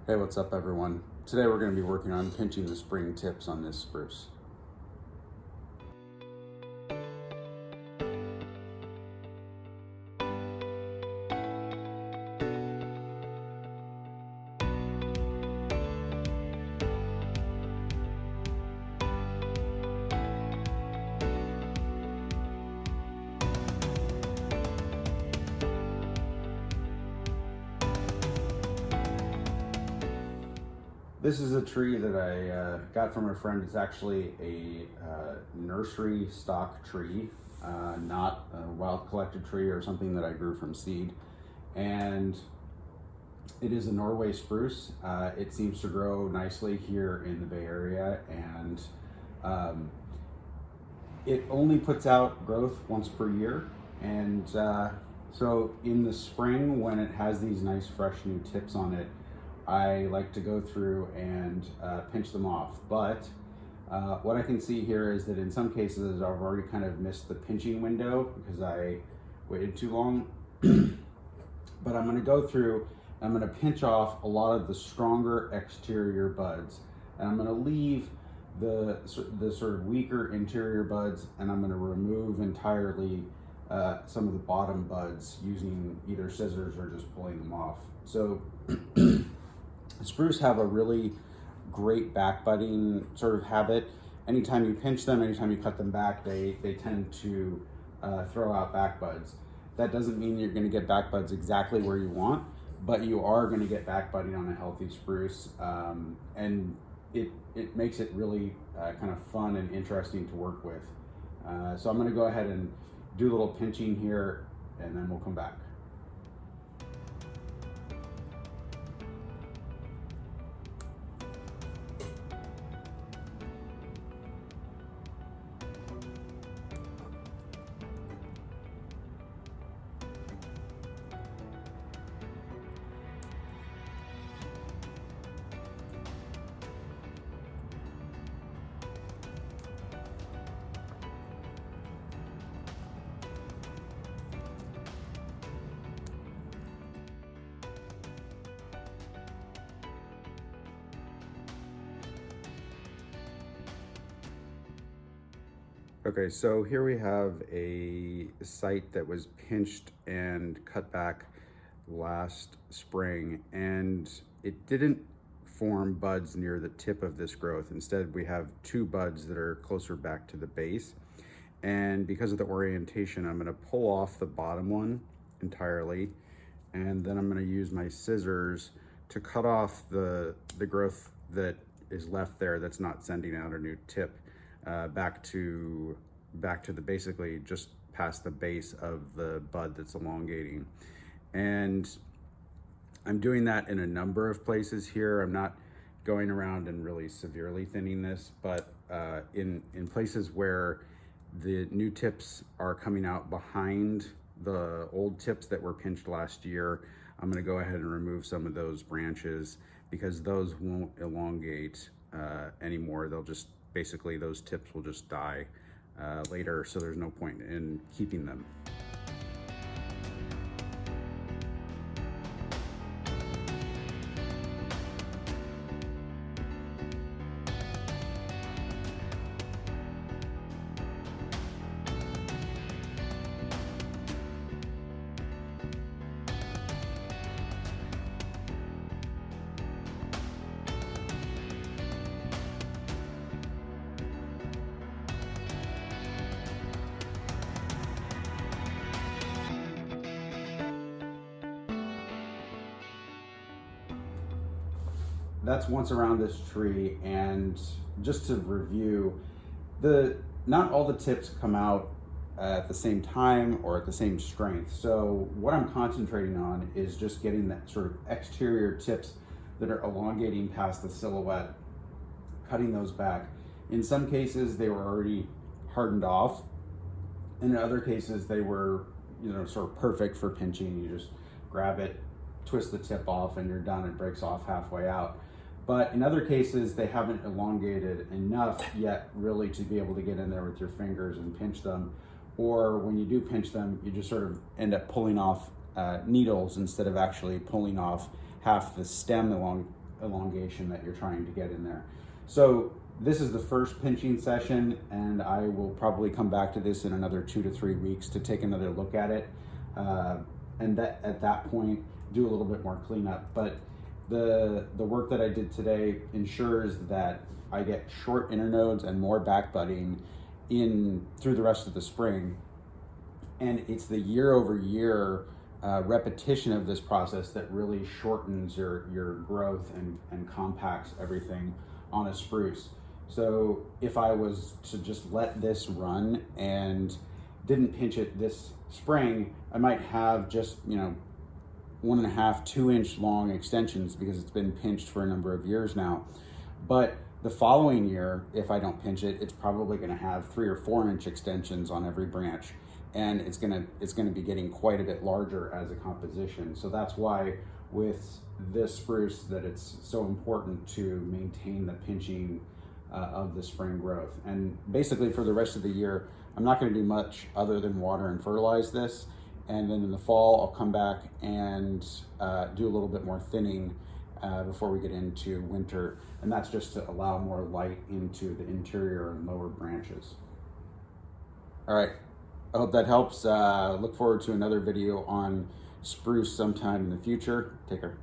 Hey, what's up everyone? Today we're going to be working on pinching the spring tips on this spruce. This is a tree that I got from a friend. It's actually a nursery stock tree, not a wild collected tree or something that I grew from seed. And it is a Norway spruce. It seems to grow nicely here in the Bay Area, and it only puts out growth once per year. And so in the spring, when it has these nice fresh new tips on it, I like to go through and pinch them off. But what I can see here is that in some cases I've already kind of missed the pinching window because I waited too long. But I'm gonna go through, I'm gonna pinch off a lot of the stronger exterior buds. And I'm gonna leave the sort of weaker interior buds, and I'm gonna remove entirely some of the bottom buds using either scissors or just pulling them off. So spruce have a really great back budding sort of habit. Anytime you pinch them, anytime you cut them back, they tend to throw out back buds. That doesn't mean you're gonna get back buds exactly where you want, but you are gonna get back budding on a healthy spruce. And it makes it really kind of fun and interesting to work with. So I'm gonna go ahead and do a little pinching here, and then we'll come back. Okay, so here we have a site that was pinched and cut back last spring, and it didn't form buds near the tip of this growth. Instead, we have two buds that are closer back to the base. And because of the orientation, I'm gonna pull off the bottom one entirely, and then I'm gonna use my scissors to cut off the growth that is left there that's not sending out a new tip. Back to the basically just past the base of the bud that's elongating. And I'm doing that in a number of places here. I'm not going around and really severely thinning this, but in places where the new tips are coming out behind the old tips that were pinched last year, I'm gonna go ahead and remove some of those branches because those won't elongate anymore. They'll just basically, those tips will just die later, so there's no point in keeping them. That's once around this tree, and just to review, not all the tips come out at the same time or at the same strength. So what I'm concentrating on is just getting that sort of exterior tips that are elongating past the silhouette, cutting those back. In some cases, they were already hardened off. In other cases, they were, sort of perfect for pinching. You just grab it, twist the tip off, and you're done. It breaks off halfway out. But in other cases, they haven't elongated enough yet really to be able to get in there with your fingers and pinch them. Or when you do pinch them, you just sort of end up pulling off needles instead of actually pulling off half the stem elongation that you're trying to get in there. So this is the first pinching session, and I will probably come back to this in another 2 to 3 weeks to take another look at it. And that at that point, do a little bit more cleanup. But the work that I did today ensures that I get short internodes and more back budding in through the rest of the spring. And it's the year-over-year repetition of this process that really shortens your growth and compacts everything on a spruce. So if I was to just let this run and didn't pinch it this spring, I might have just, 1.5, 2 inch long extensions because it's been pinched for a number of years now. But the following year, if I don't pinch it, it's probably going to have 3 or 4 inch extensions on every branch, and it's going to be getting quite a bit larger as a composition. So that's why with this spruce that it's so important to maintain the pinching of the spring growth. And basically for the rest of the year, I'm not going to do much other than water and fertilize this. And then in the fall, I'll come back and do a little bit more thinning before we get into winter. And that's just to allow more light into the interior and lower branches. All right, I hope that helps. Look forward to another video on spruce sometime in the future. Take care.